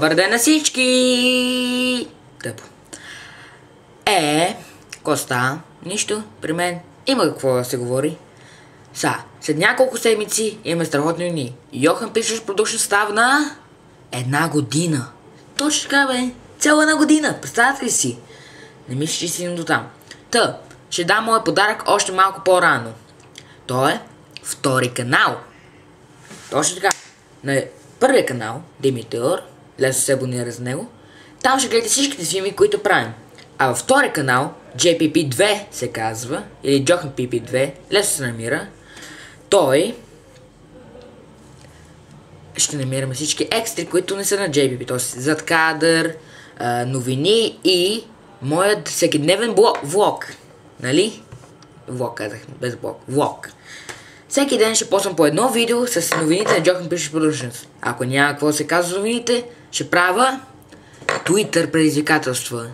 Добър ден на всички! Тъпо. Коста, нищо, при мен има какво да се говори. След няколко седмици имаме страхотни новини. Johan Pictures Production става на 1 година. Точно така, бе. Цяла 1 година. Представете ли си? Не мисля, че си до там. Ще дам моя подарък още малко по-рано. То е втори канал. Точно така. На първия канал, Димитър, лесно се абонира за него. Там ще гледате всичките филми, които правим. А във втория канал, JPP2 се казва, или Johan PP2, лесно се намира. Той ще намираме всички екстри, които не са на JPP, т.е. зад кадър, новини и моят всекидневен влог. Нали? Влог казах, без блог. Влог. Всеки ден ще поствам по едно видео с новините на Johan Pictures Productions. Ако няма какво да се казва за новините, ще правя Twitter предизвикателства.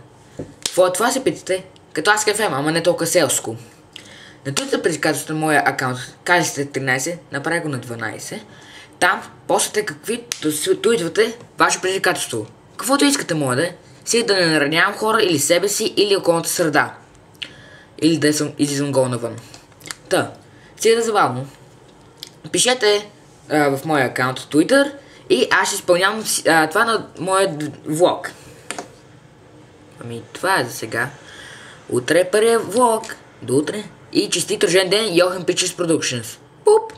Какво е това, се питате? Като аз кафем, ама не толкова селско. На Twitter предизвикателство на моя акаунт, кажете 13, направя го на 12. Там поствате каквито твитвате ваше предизвикателство. Каквото искате, моля да е. Си да не наранявам хора или себе си, или околната среда. Или да излизам гол навън. Си да забавно. Пишете в моя акаунт в Twitter и аз ще изпълнявам това на моя влог. Това е за сега. Утре е първия влог. До утре. И честит рожден ден, Johan Pictures Productions. Пуп!